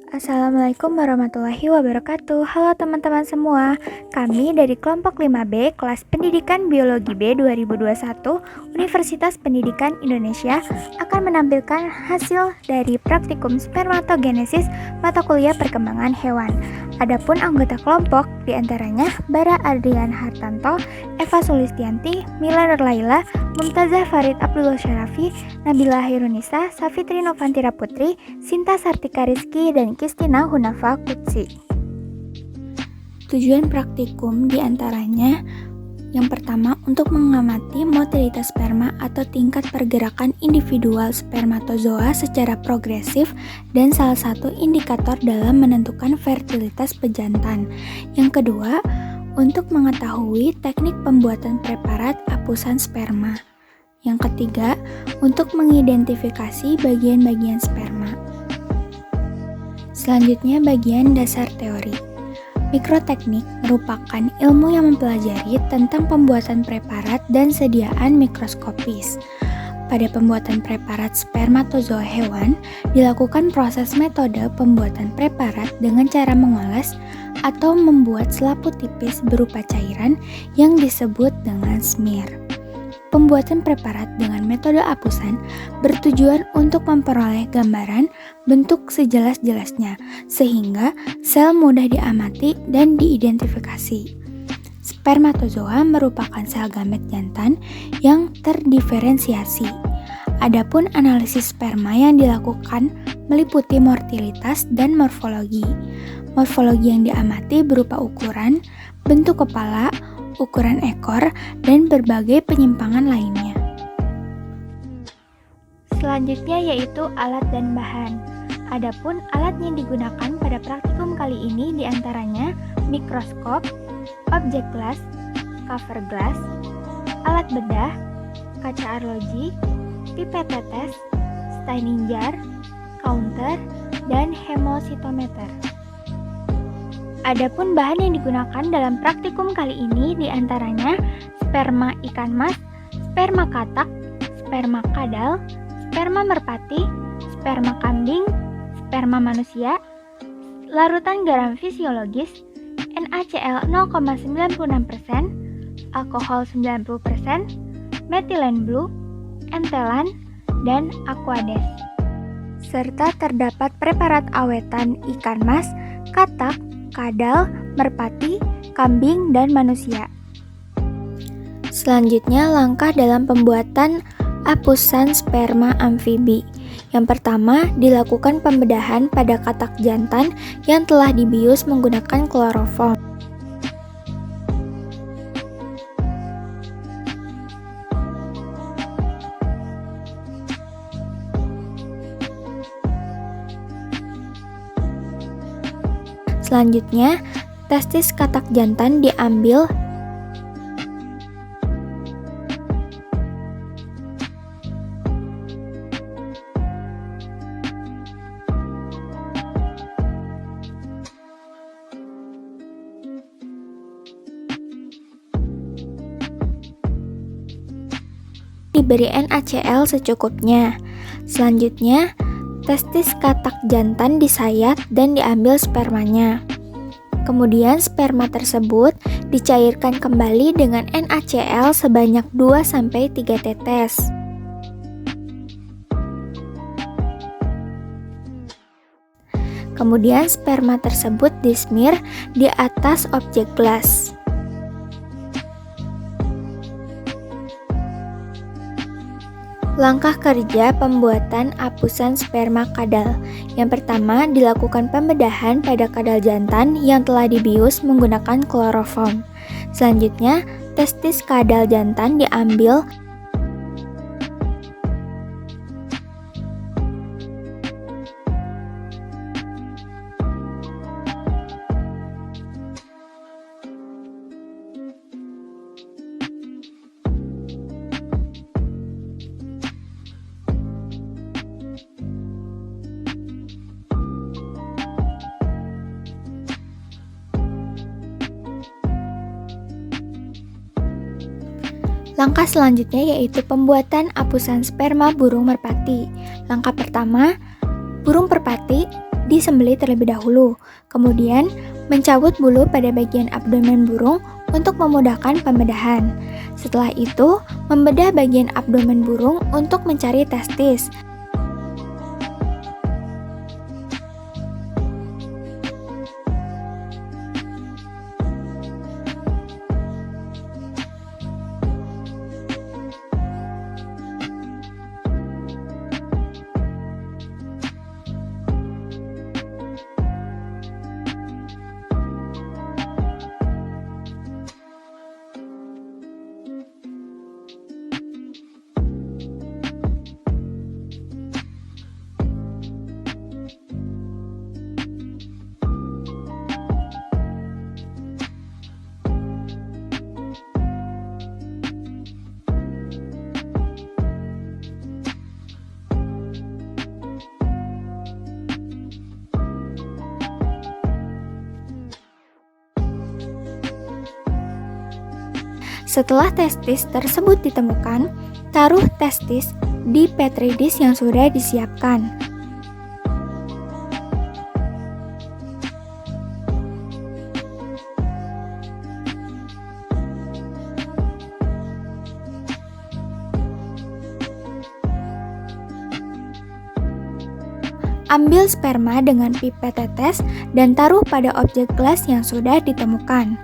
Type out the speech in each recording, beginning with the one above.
Assalamualaikum warahmatullahi wabarakatuh. Halo teman-teman semua. Kami dari kelompok 5B kelas Pendidikan Biologi B 2021 Universitas Pendidikan Indonesia akan menampilkan hasil dari praktikum spermatogenesis mata kuliah perkembangan hewan. Adapun anggota kelompok diantaranya Bara Adrian Hartanto, Eva Sulistianti, Mila Nurlaila, Mumtazah Farid Abdullah Syarafi, Nabila Hirunisa, Safitri Novantira Putri, Sinta Sartika Rizky, dan Kistina Hunafa Kutsi. Tujuan praktikum diantaranya yang pertama, untuk mengamati motilitas sperma atau tingkat pergerakan individual spermatozoa secara progresif dan salah satu indikator dalam menentukan fertilitas pejantan. Yang kedua, untuk mengetahui teknik pembuatan preparat hapusan sperma. Yang ketiga, untuk mengidentifikasi bagian-bagian sperma. Selanjutnya, bagian dasar teori. Mikroteknik merupakan ilmu yang mempelajari tentang pembuatan preparat dan sediaan mikroskopis. Pada pembuatan preparat spermatozoa hewan, dilakukan proses metode pembuatan preparat dengan cara mengoles atau membuat selaput tipis berupa cairan yang disebut dengan smear. Pembuatan preparat dengan metode hapusan bertujuan untuk memperoleh gambaran bentuk sejelas-jelasnya, sehingga sel mudah diamati dan diidentifikasi. Spermatozoa merupakan sel gamet jantan yang terdiferensiasi. Adapun analisis sperma yang dilakukan meliputi motilitas dan morfologi. Morfologi yang diamati berupa ukuran, bentuk kepala, ukuran ekor, dan berbagai penyimpangan lainnya. Selanjutnya yaitu alat dan bahan. Adapun alat yang digunakan pada praktikum kali ini diantaranya mikroskop, objek glass, cover glass, alat bedah, kaca arloji, pipet tetes, staining jar, counter, dan hemositometer. Adapun bahan yang digunakan dalam praktikum kali ini diantaranya sperma ikan mas, sperma katak, sperma kadal, sperma merpati, sperma kambing, sperma manusia, larutan garam fisiologis, NaCl 0,96%, alkohol 90%, metilen blue, entelan, dan aquades. Serta terdapat preparat awetan ikan mas, katak, kadal, merpati, kambing, dan manusia. Selanjutnya, langkah dalam pembuatan hapusan sperma amfibi. Yang pertama, dilakukan pembedahan pada katak jantan yang telah dibius menggunakan kloroform. Selanjutnya, testis katak jantan diambil diberi NaCl secukupnya. Selanjutnya, testis katak jantan disayat dan diambil spermanya. Kemudian sperma tersebut dicairkan kembali dengan NaCl sebanyak 2-3 tetes. Kemudian sperma tersebut dismear di atas objek glass. Langkah kerja pembuatan hapusan sperma kadal. Yang pertama, dilakukan pembedahan pada kadal jantan yang telah dibius menggunakan kloroform. Selanjutnya, testis kadal jantan diambil. Langkah selanjutnya yaitu pembuatan hapusan sperma burung merpati. Langkah pertama, burung merpati disembelih terlebih dahulu. Kemudian, mencabut bulu pada bagian abdomen burung untuk memudahkan pembedahan. Setelah itu, membedah bagian abdomen burung untuk mencari testis. Setelah testis tersebut ditemukan, taruh testis di petri dish yang sudah disiapkan. Ambil sperma dengan pipet tetes dan taruh pada objek gelas yang sudah ditemukan.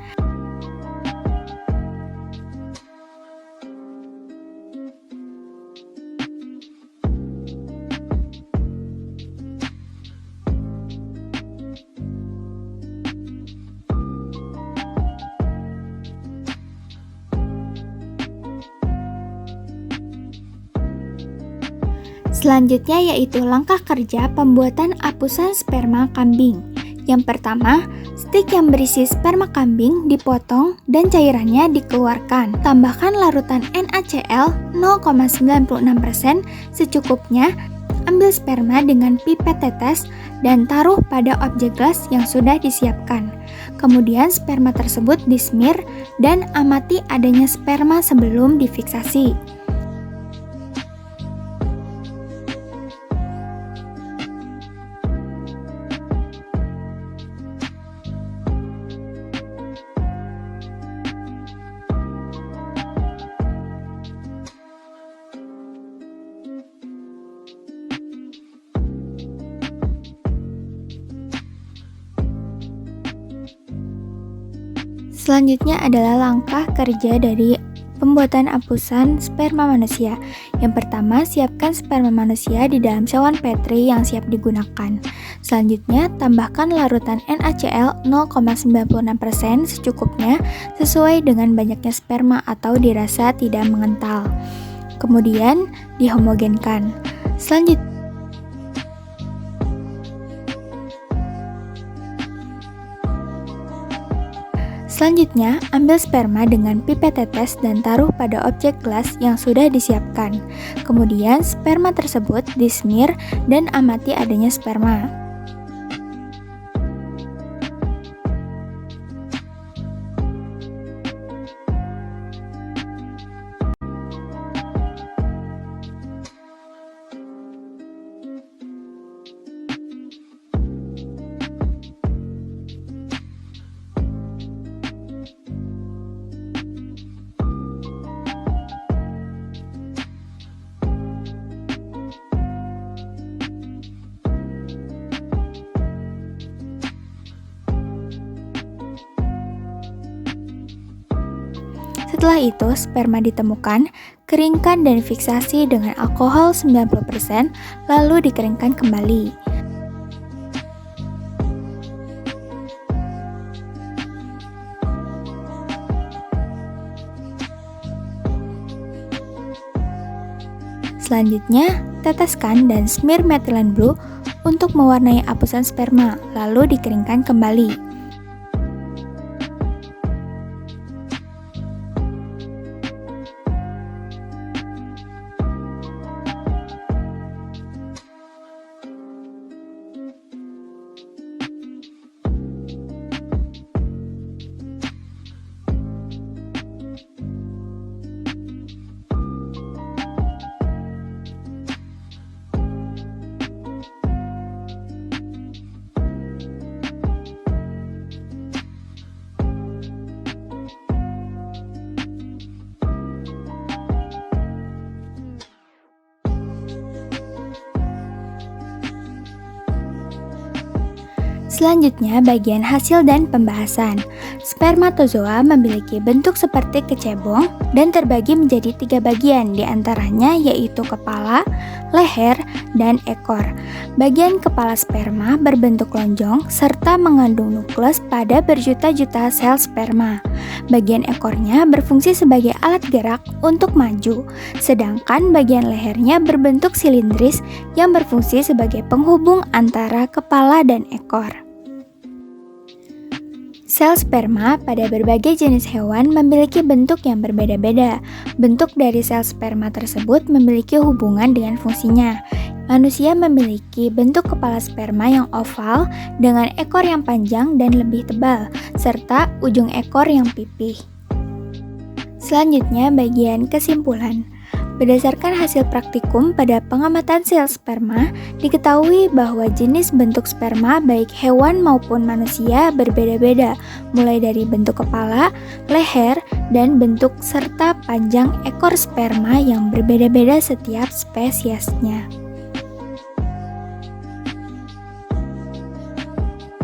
Selanjutnya yaitu langkah kerja pembuatan apusan sperma kambing. Yang pertama, stik yang berisi sperma kambing dipotong dan cairannya dikeluarkan. Tambahkan larutan NaCl 0,96% secukupnya. Ambil sperma dengan pipet tetes dan taruh pada objek gelas yang sudah disiapkan. Kemudian sperma tersebut dismir dan amati adanya sperma sebelum difiksasi. Selanjutnya adalah langkah kerja dari pembuatan apusan sperma manusia. Yang pertama, siapkan sperma manusia di dalam cawan petri yang siap digunakan. Selanjutnya, tambahkan larutan NaCl 0,96% secukupnya sesuai dengan banyaknya sperma atau dirasa tidak mengental. Kemudian, dihomogenkan. Selanjutnya, ambil sperma dengan pipet tetes dan taruh pada objek gelas yang sudah disiapkan. Kemudian, sperma tersebut dismir dan amati adanya sperma. Setelah itu, sperma ditemukan, keringkan dan fiksasi dengan alkohol 90%, lalu dikeringkan kembali. Selanjutnya, teteskan dan smear methylene blue untuk mewarnai apusan sperma, lalu dikeringkan kembali. Selanjutnya, bagian hasil dan pembahasan. Spermatozoa memiliki bentuk seperti kecebong dan terbagi menjadi 3 bagian, diantaranya yaitu kepala, leher, dan ekor. Bagian kepala sperma berbentuk lonjong serta mengandung nukleus pada berjuta-juta sel sperma. Bagian ekornya berfungsi sebagai alat gerak untuk maju, sedangkan bagian lehernya berbentuk silindris yang berfungsi sebagai penghubung antara kepala dan ekor. Sel sperma pada berbagai jenis hewan memiliki bentuk yang berbeda-beda. Bentuk dari sel sperma tersebut memiliki hubungan dengan fungsinya. Manusia memiliki bentuk kepala sperma yang oval dengan ekor yang panjang dan lebih tebal, serta ujung ekor yang pipih. Selanjutnya, bagian kesimpulan. Berdasarkan hasil praktikum pada pengamatan sel sperma, diketahui bahwa jenis bentuk sperma baik hewan maupun manusia berbeda-beda, mulai dari bentuk kepala, leher, dan bentuk serta panjang ekor sperma yang berbeda-beda setiap spesiesnya.